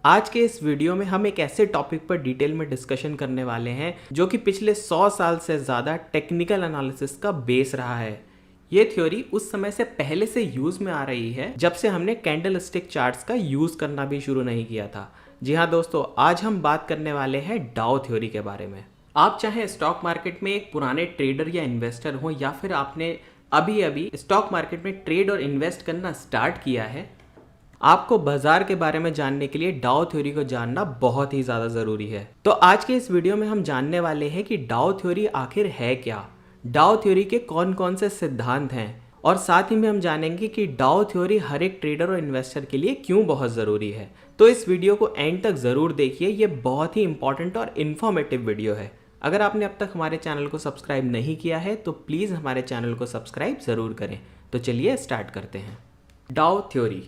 आज के इस वीडियो में हम एक ऐसे टॉपिक पर डिटेल में डिस्कशन करने वाले हैं जो कि पिछले 100 साल से ज़्यादा टेक्निकल एनालिसिस का बेस रहा है। ये थ्योरी उस समय से पहले से यूज़ में आ रही है जब से हमने कैंडल स्टिक चार्ट्स का यूज़ करना भी शुरू नहीं किया था। जी हाँ दोस्तों, आज हम बात करने वाले हैं डाउ थ्योरी के बारे में। आप चाहे स्टॉक मार्केट में एक पुराने ट्रेडर या इन्वेस्टर हो या फिर आपने अभी अभी स्टॉक मार्केट में ट्रेड और इन्वेस्ट करना स्टार्ट किया है, आपको बाजार के बारे में जानने के लिए डाउ थ्योरी को जानना बहुत ही ज़्यादा ज़रूरी है। तो आज के इस वीडियो में हम जानने वाले हैं कि डाउ थ्योरी आखिर है क्या, डाउ थ्योरी के कौन कौन से सिद्धांत हैं, और साथ ही में हम जानेंगे कि डाउ थ्योरी हर एक ट्रेडर और इन्वेस्टर के लिए क्यों बहुत ज़रूरी है। तो इस वीडियो को एंड तक ज़रूर देखिए, ये बहुत ही इंपॉर्टेंट और इन्फॉर्मेटिव वीडियो है। अगर आपने अब तक हमारे चैनल को सब्सक्राइब नहीं किया है तो प्लीज़ हमारे चैनल को सब्सक्राइब ज़रूर करें। तो चलिए स्टार्ट करते हैं। डाउ थ्योरी।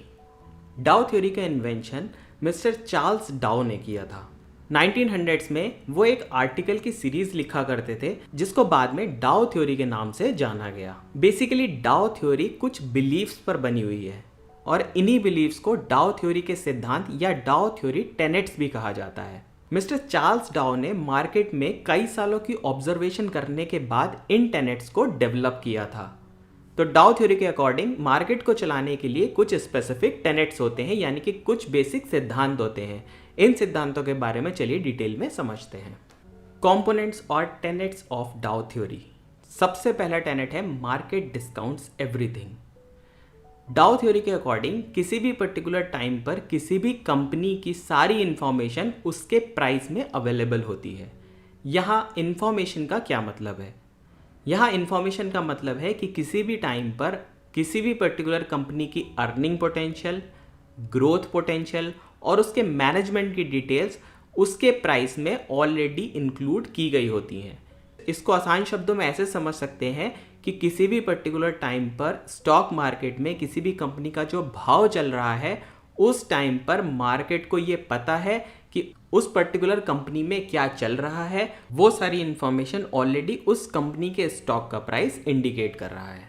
डाउ थ्योरी का इन्वेंशन मिस्टर चार्ल्स डाउ ने किया था। 1900s में वो एक आर्टिकल की सीरीज लिखा करते थे जिसको बाद में डाउ थ्योरी के नाम से जाना गया। बेसिकली डाउ थ्योरी कुछ बिलीफ्स पर बनी हुई है और इन्हीं बिलीफ्स को डाउ थ्योरी के सिद्धांत या डाउ थ्योरी टेनेट्स भी कहा जाता है। मिस्टर चार्ल्स डाउ ने मार्केट में कई सालों की ऑब्जर्वेशन करने के बाद इन टेनेट्स को डेवलप किया था। तो डाउ थ्योरी के अकॉर्डिंग मार्केट को चलाने के लिए कुछ स्पेसिफिक टेनेट्स होते हैं, यानी कि कुछ बेसिक सिद्धांत होते हैं। इन सिद्धांतों के बारे में चलिए डिटेल में समझते हैं। कंपोनेंट्स और टेनेट्स ऑफ डाउ थ्योरी। सबसे पहला टेनेट है मार्केट डिस्काउंट्स एवरीथिंग। डाउ थ्योरी के अकॉर्डिंग किसी भी पर्टिकुलर टाइम पर किसी भी कंपनी की सारी इंफॉर्मेशन उसके प्राइस में अवेलेबल होती है। यहाँ इंफॉर्मेशन का क्या मतलब है? यहाँ इन्फॉर्मेशन का मतलब है कि किसी भी टाइम पर किसी भी पर्टिकुलर कंपनी की अर्निंग पोटेंशियल, ग्रोथ पोटेंशियल और उसके मैनेजमेंट की डिटेल्स उसके प्राइस में ऑलरेडी इंक्लूड की गई होती हैं। इसको आसान शब्दों में ऐसे समझ सकते हैं कि किसी भी पर्टिकुलर टाइम पर स्टॉक मार्केट में किसी भी कंपनी का जो भाव चल रहा है उस टाइम पर मार्केट को ये पता है कि उस पर्टिकुलर कंपनी में क्या चल रहा है। वो सारी इंफॉर्मेशन ऑलरेडी उस कंपनी के स्टॉक का प्राइस इंडिकेट कर रहा है।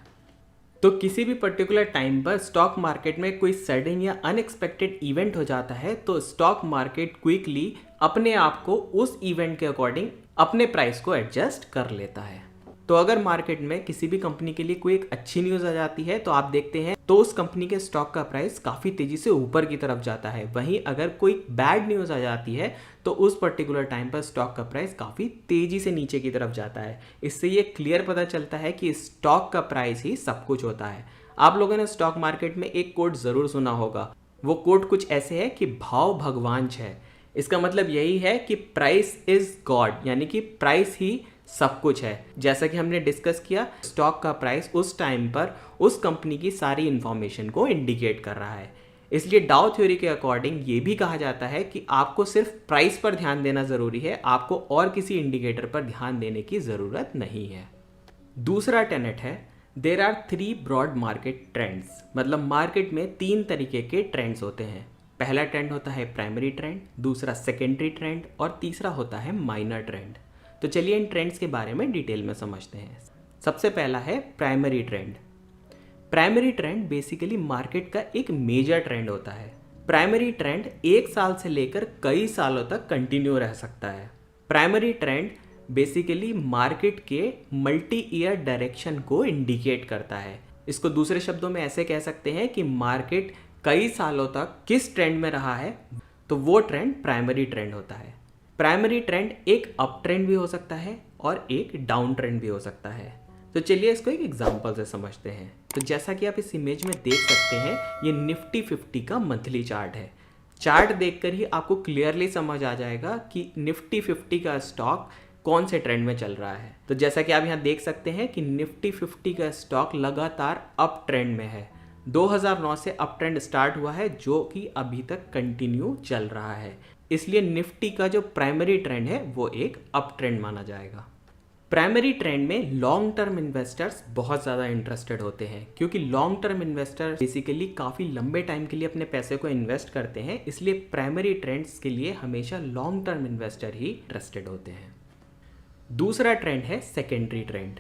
तो किसी भी पर्टिकुलर टाइम पर स्टॉक मार्केट में कोई सडन या अनएक्सपेक्टेड इवेंट हो जाता है तो स्टॉक मार्केट क्विकली अपने आप को उस इवेंट के अकॉर्डिंग अपने प्राइस को एडजस्ट कर लेता है। तो अगर मार्केट में किसी भी कंपनी के लिए कोई एक अच्छी न्यूज़ आ जाती है तो आप देखते हैं तो उस कंपनी के स्टॉक का प्राइस काफ़ी तेज़ी से ऊपर की तरफ जाता है। वहीं अगर कोई बैड न्यूज़ आ जाती है तो उस पर्टिकुलर टाइम पर स्टॉक का प्राइस काफ़ी तेज़ी से नीचे की तरफ जाता है। इससे ये क्लियर पता चलता है कि स्टॉक का प्राइस ही सब कुछ होता है। आप लोगों ने स्टॉक मार्केट में एक कोट ज़रूर सुना होगा। वो कोट कुछ ऐसे है कि भाव भगवान है। इसका मतलब यही है कि प्राइस इज गॉड, यानी कि प्राइस ही सब कुछ है। जैसा कि हमने डिस्कस किया, स्टॉक का प्राइस उस टाइम पर उस कंपनी की सारी इंफॉर्मेशन को इंडिकेट कर रहा है। इसलिए डाउ थ्योरी के अकॉर्डिंग ये भी कहा जाता है कि आपको सिर्फ प्राइस पर ध्यान देना ज़रूरी है, आपको और किसी इंडिकेटर पर ध्यान देने की ज़रूरत नहीं है। दूसरा टेनेट है there are 3 broad market trends. मतलब मार्केट में 3 तरीके के ट्रेंड्स होते हैं। पहला ट्रेंड होता है प्राइमरी ट्रेंड, दूसरा सेकेंडरी ट्रेंड और तीसरा होता है माइनर ट्रेंड। तो चलिए इन ट्रेंड्स के बारे में डिटेल में समझते हैं। सबसे पहला है primary trend. Primary trend basically market का एक मेजर ट्रेंड होता है। प्राइमरी ट्रेंड 1 साल से लेकर कई सालों तक कंटिन्यू रह सकता है। प्राइमरी ट्रेंड बेसिकली मार्केट के मल्टी ईयर डायरेक्शन को इंडिकेट करता है। इसको दूसरे शब्दों में ऐसे कह सकते हैं कि मार्केट कई सालों तक किस ट्रेंड में रहा है तो वो ट्रेंड प्राइमरी ट्रेंड होता है। प्राइमरी ट्रेंड एक अप ट्रेंड भी हो सकता है और एक डाउन ट्रेंड भी हो सकता है। तो चलिए इसको एक एग्जांपल से समझते हैं। तो जैसा कि आप इस इमेज में देख सकते हैं, ये निफ्टी 50 का मंथली चार्ट है। चार्ट देखकर ही आपको क्लियरली समझ आ जाएगा कि निफ्टी 50 का स्टॉक कौन से ट्रेंड में चल रहा है। तो जैसा कि आप यहाँ देख सकते हैं कि निफ्टी 50 का स्टॉक लगातार अप ट्रेंड में है। 2009 से अप ट्रेंड स्टार्ट हुआ है जो कि अभी तक कंटिन्यू चल रहा है। इसलिए निफ्टी का जो प्राइमरी ट्रेंड है वो एक अप ट्रेंड माना जाएगा। प्राइमरी ट्रेंड में लॉन्ग टर्म इन्वेस्टर्स बहुत ज़्यादा इंटरेस्टेड होते हैं, क्योंकि लॉन्ग टर्म इन्वेस्टर्स बेसिकली काफ़ी लंबे टाइम के लिए अपने पैसे को इन्वेस्ट करते हैं। इसलिए प्राइमरी ट्रेंड्स के लिए हमेशा लॉन्ग टर्म इन्वेस्टर ही इंटरेस्टेड होते हैं। दूसरा ट्रेंड है secondary trend.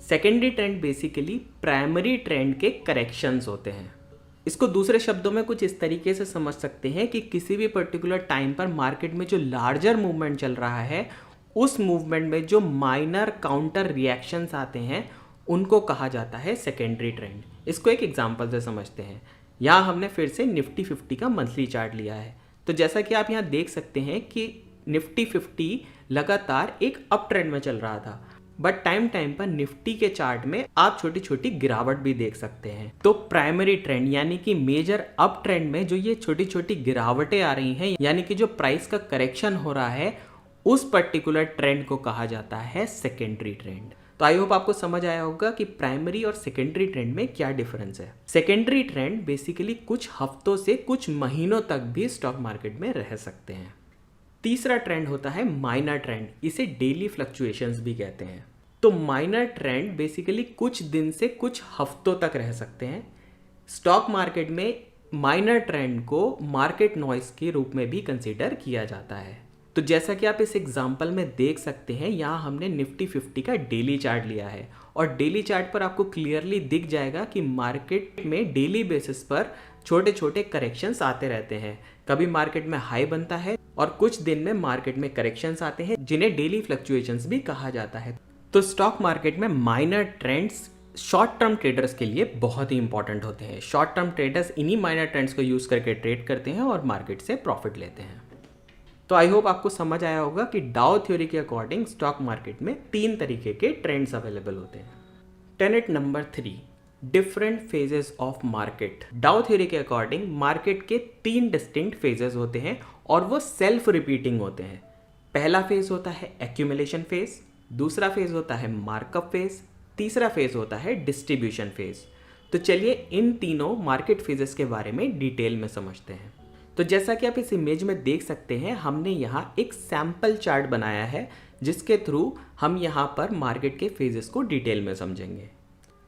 Secondary trend basically primary trend के करेक्शंस होते हैं। इसको दूसरे शब्दों में कुछ इस तरीके से समझ सकते हैं कि किसी भी पर्टिकुलर टाइम पर मार्केट में जो लार्जर मूवमेंट चल रहा है, उस मूवमेंट में जो माइनर काउंटर रिएक्शंस आते हैं उनको कहा जाता है सेकेंडरी ट्रेंड। इसको एक एग्जांपल से समझते हैं। यहाँ हमने फिर से निफ्टी 50 का मंथली चार्ट लिया है। तो जैसा कि आप यहाँ देख सकते हैं कि निफ्टी 50 लगातार एक अप ट्रेंड में चल रहा था, बट टाइम पर निफ्टी के चार्ट में आप छोटी छोटी गिरावट भी देख सकते हैं। तो प्राइमरी ट्रेंड यानी कि मेजर अप ट्रेंड में जो ये छोटी छोटी गिरावटें आ रही हैं, यानी कि जो प्राइस का करेक्शन हो रहा है, उस पर्टिकुलर ट्रेंड को कहा जाता है सेकेंडरी ट्रेंड। तो आई होप आपको समझ आया होगा कि प्राइमरी और सेकेंडरी ट्रेंड में क्या डिफरेंस है। सेकेंडरी ट्रेंड बेसिकली कुछ हफ्तों से कुछ महीनों तक भी स्टॉक मार्केट में रह सकते हैं। तीसरा ट्रेंड होता है माइनर ट्रेंड, इसे डेली फ्लक्चुएशंस भी कहते हैं। तो माइनर ट्रेंड बेसिकली कुछ दिन से कुछ हफ्तों तक रह सकते हैं। स्टॉक मार्केट में माइनर ट्रेंड को मार्केट नॉइस के रूप में भी कंसीडर किया जाता है। तो जैसा कि आप इस एग्जांपल में देख सकते हैं, यहाँ हमने निफ्टी 50 का डेली चार्ट लिया है और डेली चार्ट पर आपको क्लियरली दिख जाएगा कि मार्केट में डेली बेसिस पर छोटे छोटे करेक्शंस आते रहते हैं। कभी मार्केट में हाई बनता है और कुछ दिन में मार्केट में करेक्शंस आते हैं, जिन्हें डेली फ्लक्चुएशंस भी कहा जाता है। तो स्टॉक मार्केट में minor trends short term traders के लिए बहुत ही इंपॉर्टेंट होते हैं। शॉर्ट टर्म ट्रेडर्स इन्हीं माइनर ट्रेंड्स को यूज करके ट्रेड करते हैं और मार्केट से प्रॉफिट लेते हैं। तो आई होप आपको समझ आया होगा कि डाउ थ्योरी के अकॉर्डिंग स्टॉक मार्केट में 3 तरीके के ट्रेंड्स अवेलेबल होते हैं। Tenet number 3, different phases of market. डाउ थ्योरी के अकॉर्डिंग मार्केट के 3 डिस्टिंक्ट फेजेस होते हैं और वो सेल्फ रिपीटिंग होते हैं। पहला फेज होता है एक्यूमुलेशन फेज, दूसरा फेज होता है मार्कअप फेज, तीसरा फेज होता है डिस्ट्रीब्यूशन फेज। तो चलिए इन तीनों मार्केट फेजेस के बारे में डिटेल में समझते हैं। तो जैसा कि आप इस इमेज में देख सकते हैं, हमने यहाँ एक सैम्पल चार्ट बनाया है जिसके थ्रू हम यहाँ पर मार्केट के फेजेस को डिटेल में समझेंगे।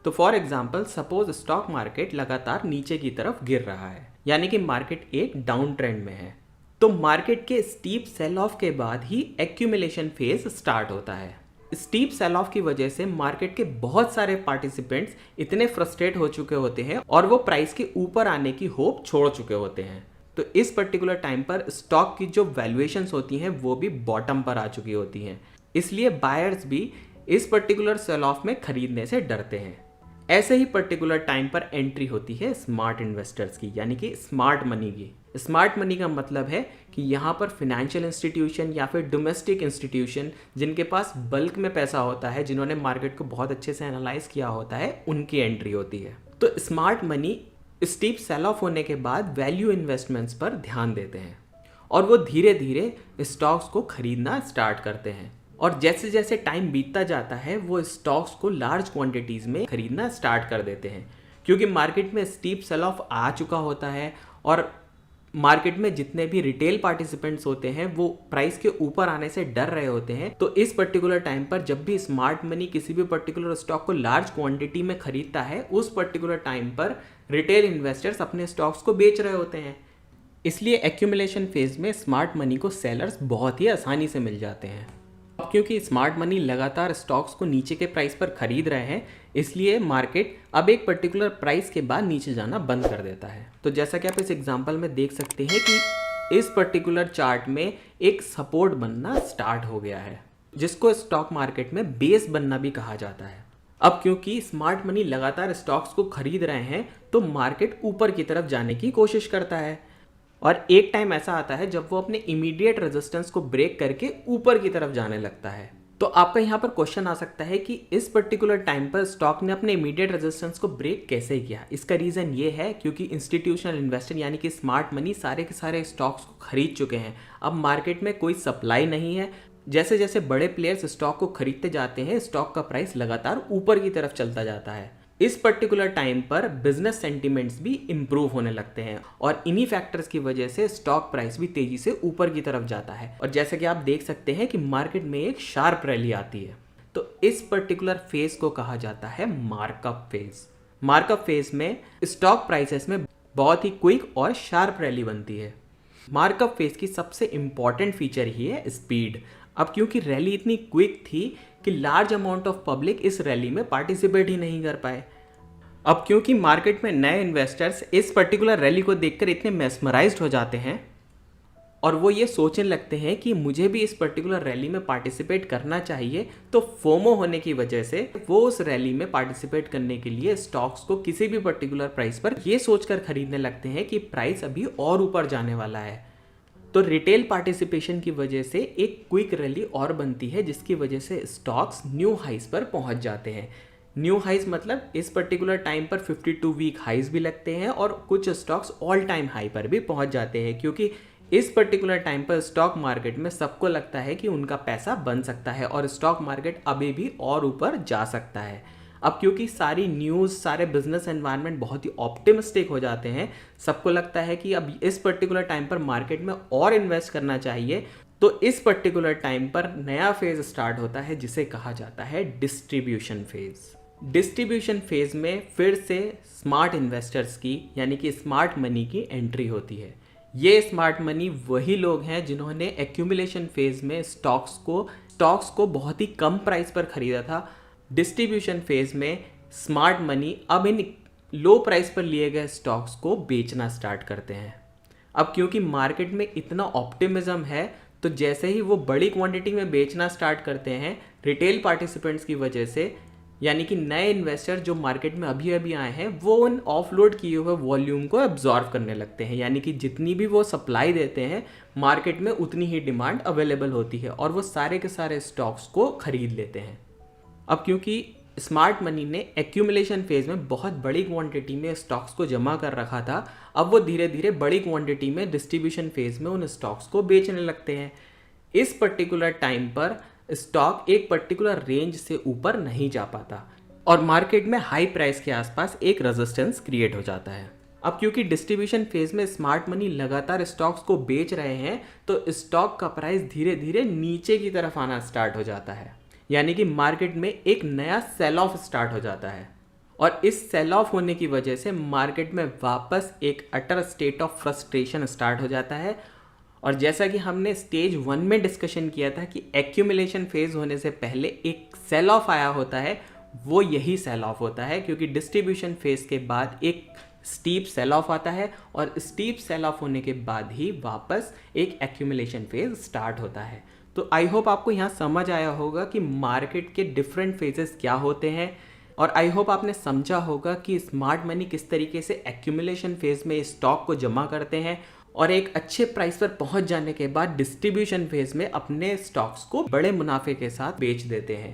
तो for example suppose stock market लगातार नीचे की तरफ गिर रहा है, यानी कि मार्केट एक डाउन ट्रेंड में है। तो मार्केट के स्टीप सेल ऑफ के बाद ही एक्यूमुलेशन फेज स्टार्ट होता है। स्टीप सेल ऑफ की वजह से मार्केट के बहुत सारे पार्टिसिपेंट्स इतने फ्रस्ट्रेट हो चुके होते हैं और वो प्राइस के ऊपर आने की होप छोड़ चुके होते हैं। तो इस पर्टिकुलर टाइम पर स्टॉक की जो वैल्यूएशंस होती हैं वो भी बॉटम पर आ चुकी होती हैं, इसलिए बायर्स भी इस पर्टिकुलर सेल ऑफ में खरीदने से डरते हैं। ऐसे ही पर्टिकुलर टाइम पर एंट्री होती है स्मार्ट इन्वेस्टर्स की, यानी कि स्मार्ट मनी की। स्मार्ट मनी का मतलब है कि यहाँ पर फिनेंशियल इंस्टीट्यूशन या फिर डोमेस्टिक इंस्टीट्यूशन जिनके पास बल्क में पैसा होता है, जिन्होंने मार्केट को बहुत अच्छे से एनालाइज किया होता है, उनकी एंट्री होती है। तो smart money steep sell off होने के बाद वैल्यू इन्वेस्टमेंट्स पर ध्यान देते हैं और वो धीरे धीरे स्टॉक्स को खरीदना स्टार्ट करते हैं। और जैसे जैसे टाइम बीतता जाता है वो स्टॉक्स को लार्ज क्वांटिटीज़ में खरीदना स्टार्ट कर देते हैं, क्योंकि मार्केट में स्टीप सेल ऑफ आ चुका होता है और मार्केट में जितने भी रिटेल पार्टिसिपेंट्स होते हैं वो प्राइस के ऊपर आने से डर रहे होते हैं। तो इस पर्टिकुलर टाइम पर जब भी स्मार्ट मनी किसी भी पर्टिकुलर स्टॉक को लार्ज क्वांटिटी में खरीदता है, उस पर्टिकुलर टाइम पर रिटेल इन्वेस्टर्स अपने स्टॉक्स को बेच रहे होते हैं। इसलिए एक्यूमुलेशन फेज में स्मार्ट मनी को सेलर्स बहुत ही आसानी से मिल जाते हैं। अब क्योंकि स्मार्ट मनी लगातार स्टॉक्स को नीचे के प्राइस पर खरीद रहे हैं, इसलिए मार्केट अब एक पर्टिकुलर प्राइस के बाद नीचे जाना बंद कर देता है। तो जैसा कि आप इस एग्जांपल में देख सकते हैं कि इस पर्टिकुलर चार्ट में एक सपोर्ट बनना स्टार्ट हो गया है, जिसको स्टॉक मार्केट में बेस बनना भी कहा जाता है। अब क्योंकि स्मार्ट मनी लगातार स्टॉक्स को खरीद रहे हैं, तो मार्केट ऊपर की तरफ जाने की कोशिश करता है और एक टाइम ऐसा आता है जब वो अपने इमीडिएट रेजिस्टेंस को ब्रेक करके ऊपर की तरफ जाने लगता है। तो आपका यहाँ पर क्वेश्चन आ सकता है कि इस पर्टिकुलर टाइम पर स्टॉक ने अपने इमीडिएट रेजिस्टेंस को ब्रेक कैसे किया। इसका रीज़न ये है क्योंकि इंस्टीट्यूशनल इन्वेस्टर यानी कि स्मार्ट मनी सारे के सारे स्टॉक्स को खरीद चुके हैं। अब मार्केट में कोई सप्लाई नहीं है। जैसे जैसे बड़े प्लेयर्स स्टॉक को खरीदते जाते हैं, स्टॉक का प्राइस लगातार ऊपर की तरफ चलता जाता है। इस पर्टिकुलर टाइम पर बिजनेस सेंटिमेंट्स भी इंप्रूव होने लगते हैं और इन्हीं फैक्टर्स की वजह से स्टॉक प्राइस भी तेजी से ऊपर की तरफ जाता है। और जैसा कि आप देख सकते हैं कि मार्केट में एक शार्प रैली आती है। तो इस पर्टिकुलर फेज को कहा जाता है मार्कअप फेज। मार्कअप फेज में स्टॉक प्राइसेस में बहुत ही क्विक और शार्प रैली बनती है। मार्कअप फेज की सबसे इंपॉर्टेंट फीचर ही है स्पीड। अब क्योंकि रैली इतनी क्विक थी कि लार्ज अमाउंट ऑफ पब्लिक इस रैली में पार्टिसिपेट ही नहीं कर पाए। अब क्योंकि मार्केट में नए इन्वेस्टर्स इस पर्टिकुलर रैली को देखकर इतने मेस्मराइज्ड हो जाते हैं और वो ये सोचने लगते हैं कि मुझे भी इस पर्टिकुलर रैली में पार्टिसिपेट करना चाहिए, तो फोमो होने की वजह से वो उस रैली में पार्टिसिपेट करने के लिए स्टॉक्स को किसी भी पर्टिकुलर प्राइस पर ये सोचकर खरीदने लगते हैं कि प्राइस अभी और ऊपर जाने वाला है। तो रिटेल पार्टिसिपेशन की वजह से एक क्विक रैली और बनती है, जिसकी वजह से स्टॉक्स न्यू हाइज पर पहुंच जाते हैं। न्यू हाइज मतलब इस पर्टिकुलर टाइम पर 52 वीक हाइज भी लगते हैं और कुछ स्टॉक्स ऑल टाइम हाई पर भी पहुंच जाते हैं, क्योंकि इस पर्टिकुलर टाइम पर स्टॉक मार्केट में सबको लगता है कि उनका पैसा बन सकता है और स्टॉक मार्केट अभी भी और ऊपर जा सकता है। अब क्योंकि सारी न्यूज़, सारे बिजनेस एनवायरनमेंट बहुत ही ऑप्टिमिस्टिक हो जाते हैं, सबको लगता है कि अब इस पर्टिकुलर टाइम पर मार्केट में और इन्वेस्ट करना चाहिए, तो इस पर्टिकुलर टाइम पर नया फेज स्टार्ट होता है जिसे कहा जाता है डिस्ट्रीब्यूशन फेज। डिस्ट्रीब्यूशन फेज में फिर से स्मार्ट इन्वेस्टर्स की यानी कि स्मार्ट मनी की एंट्री होती है। ये स्मार्ट मनी वही लोग हैं जिन्होंने एक्यूमुलेशन फेज में स्टॉक्स को बहुत ही कम प्राइस पर खरीदा था। डिस्ट्रीब्यूशन फेज में स्मार्ट मनी अब इन लो प्राइस पर लिए गए स्टॉक्स को बेचना स्टार्ट करते हैं। अब क्योंकि मार्केट में इतना ऑप्टिमिज्म है, तो जैसे ही वो बड़ी क्वांटिटी में बेचना स्टार्ट करते हैं, रिटेल पार्टिसिपेंट्स की वजह से, यानी कि नए इन्वेस्टर जो मार्केट में अभी अभी आए हैं, वो उन ऑफलोड किए हुए वॉल्यूम को एब्जॉर्व करने लगते हैं। यानी कि जितनी भी वो सप्लाई देते हैं मार्केट में उतनी ही डिमांड अवेलेबल होती है और वो सारे के सारे स्टॉक्स को खरीद लेते हैं। अब क्योंकि स्मार्ट मनी ने एक्यूमुलेशन फेज में बहुत बड़ी क्वांटिटी में स्टॉक्स को जमा कर रखा था, अब वो धीरे धीरे बड़ी क्वांटिटी में डिस्ट्रीब्यूशन फेज में उन स्टॉक्स को बेचने लगते हैं। इस पर्टिकुलर टाइम पर स्टॉक एक पर्टिकुलर रेंज से ऊपर नहीं जा पाता और मार्केट में हाई प्राइस के आसपास एक रेजिस्टेंस क्रिएट हो जाता है। अब क्योंकि डिस्ट्रीब्यूशन फेज में स्मार्ट मनी लगातार स्टॉक्स को बेच रहे हैं, तो स्टॉक का प्राइस धीरे धीरे नीचे की तरफ आना स्टार्ट हो जाता है, यानी कि मार्केट में एक नया सेल ऑफ स्टार्ट हो जाता है और इस सेल ऑफ होने की वजह से मार्केट में वापस एक अटर स्टेट ऑफ फ्रस्ट्रेशन स्टार्ट हो जाता है। और जैसा कि हमने स्टेज 1 में डिस्कशन किया था कि एक्यूमुलेशन फेज होने से पहले एक सेल ऑफ आया होता है, वो यही सेल ऑफ होता है, क्योंकि डिस्ट्रीब्यूशन फेज के बाद एक स्टीप सेल ऑफ आता है और स्टीप सेल ऑफ होने के बाद ही वापस एक एक्यूमुलेशन फेज स्टार्ट होता है। तो आई होप आपको यहाँ समझ आया होगा कि मार्केट के डिफरेंट फेजेस क्या होते हैं और आई होप आपने समझा होगा कि स्मार्ट मनी किस तरीके से एक्यूमुलेशन फेज में स्टॉक को जमा करते हैं और एक अच्छे प्राइस पर पहुंच जाने के बाद डिस्ट्रीब्यूशन फेज में अपने स्टॉक्स को बड़े मुनाफे के साथ बेच देते हैं।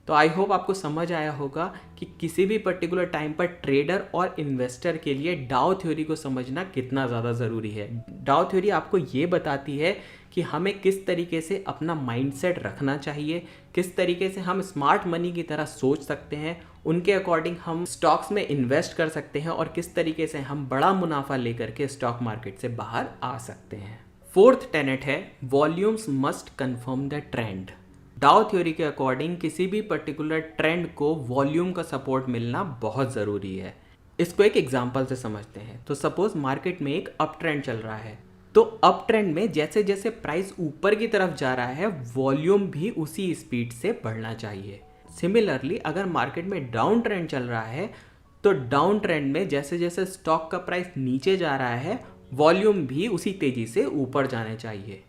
तो आई होप आपको समझ आया होगा कि किसी भी पर्टिकुलर टाइम पर ट्रेडर और इन्वेस्टर के लिए डाउ थ्योरी को समझना कितना ज़्यादा ज़रूरी है। डाउ थ्योरी आपको ये बताती है कि हमें किस तरीके से अपना माइंडसेट रखना चाहिए, किस तरीके से हम स्मार्ट मनी की तरह सोच सकते हैं, उनके अकॉर्डिंग हम स्टॉक्स में इन्वेस्ट कर सकते हैं और किस तरीके से हम बड़ा मुनाफा लेकर के स्टॉक मार्केट से बाहर आ सकते हैं। फोर्थ टेनेट है volumes must confirm the trend. डाउ थ्योरी के अकॉर्डिंग किसी भी पर्टिकुलर ट्रेंड को वॉल्यूम का सपोर्ट मिलना बहुत ज़रूरी है। इसको एक एग्जांपल से समझते हैं। तो सपोज मार्केट में एक अप ट्रेंड चल रहा है, तो अप ट्रेंड में जैसे जैसे प्राइस ऊपर की तरफ जा रहा है, वॉल्यूम भी उसी स्पीड से बढ़ना चाहिए। सिमिलरली अगर मार्केट में डाउन ट्रेंड चल रहा है, तो डाउन ट्रेंड में जैसे जैसे स्टॉक का प्राइस नीचे जा रहा है, वॉल्यूम भी उसी तेजी से ऊपर जाने चाहिए।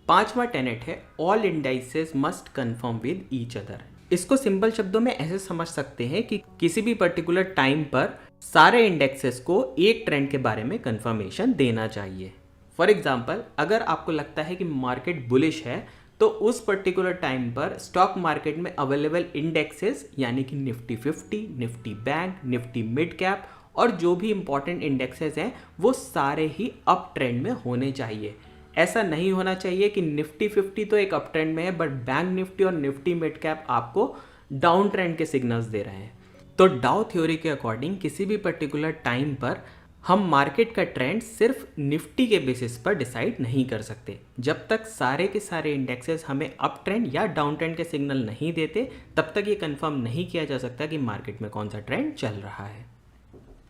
पांचवा टेनेट है all indices must confirm with each other. इसको सिंपल शब्दों में ऐसे समझ सकते हैं कि किसी भी पर्टिकुलर टाइम पर सारे इंडेक्सेस को एक ट्रेंड के बारे में कंफर्मेशन देना चाहिए। फॉर एग्जाम्पल, अगर आपको लगता है कि मार्केट बुलिश है, तो उस पर्टिकुलर टाइम पर स्टॉक मार्केट में अवेलेबल इंडेक्सेस यानी कि Nifty 50, Nifty bank, Nifty mid cap और जो भी इंपॉर्टेंट इंडेक्सेस हैं, वो सारे ही अप ट्रेंड में होने चाहिए। ऐसा नहीं होना चाहिए कि निफ्टी 50 तो एक अप ट्रेंड में है, बट बैंक निफ्टी और निफ्टी मिड कैप आपको डाउन ट्रेंड के सिग्नल्स दे रहे हैं। तो डाउ थ्योरी के अकॉर्डिंग किसी भी पर्टिकुलर टाइम पर हम मार्केट का ट्रेंड सिर्फ निफ्टी के बेसिस पर डिसाइड नहीं कर सकते। जब तक सारे के सारे इंडेक्सेस हमें अप ट्रेंड या डाउन ट्रेंड के सिग्नल नहीं देते, तब तक ये कंफर्म नहीं किया जा सकता कि मार्केट में कौन सा ट्रेंड चल रहा है।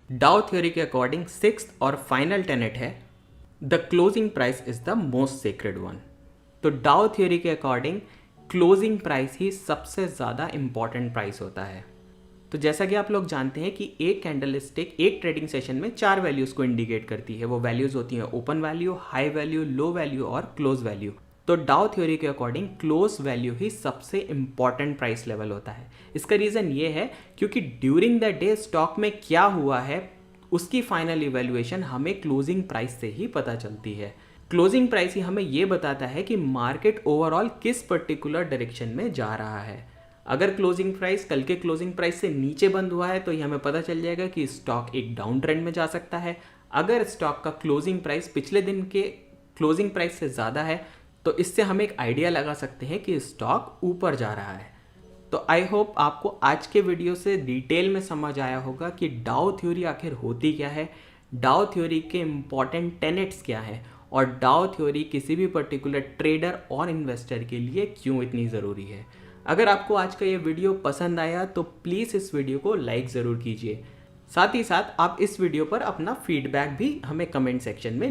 डाउ थ्योरी के अकॉर्डिंग सिक्स्थ और फाइनल टेनेट है the closing price is the most sacred one. तो डाउ थ्योरी के अकॉर्डिंग क्लोजिंग प्राइस ही सबसे ज़्यादा इंपॉर्टेंट प्राइस होता है। तो जैसा कि आप लोग जानते हैं कि एक कैंडलस्टिक एक ट्रेडिंग सेशन में 4 वैल्यूज़ को इंडिकेट करती है। वो वैल्यूज़ होती हैं open value, high value, low value और क्लोज वैल्यू। तो डाउ थ्योरी के अकॉर्डिंग क्लोज वैल्यू ही सबसे इंपॉर्टेंट प्राइस लेवल होता है। इसका रीज़न ये है क्योंकि ड्यूरिंग द डे स्टॉक में क्या हुआ है उसकी फाइनल इवैल्यूएशन हमें क्लोजिंग प्राइस से ही पता चलती है। क्लोजिंग प्राइस ही हमें ये बताता है कि मार्केट ओवरऑल किस पर्टिकुलर डायरेक्शन में जा रहा है। अगर क्लोजिंग प्राइस कल के क्लोजिंग प्राइस से नीचे बंद हुआ है तो ये हमें पता चल जाएगा कि स्टॉक एक डाउन ट्रेंड में जा सकता है। अगर स्टॉक का क्लोजिंग प्राइस पिछले दिन के क्लोजिंग प्राइस से ज़्यादा है तो इससे हम एक आइडिया लगा सकते हैं कि स्टॉक ऊपर जा रहा है। तो आई होप आपको आज के वीडियो से डिटेल में समझ आया होगा कि डाउ थ्योरी आखिर होती क्या है, डाउ थ्योरी के इम्पॉर्टेंट टेनेट्स क्या है और डाउ थ्योरी किसी भी पर्टिकुलर ट्रेडर और इन्वेस्टर के लिए क्यों इतनी ज़रूरी है। अगर आपको आज का ये वीडियो पसंद आया तो प्लीज़ इस वीडियो को लाइक ज़रूर कीजिए। साथ ही साथ आप इस वीडियो पर अपना फीडबैक भी हमें कमेंट सेक्शन में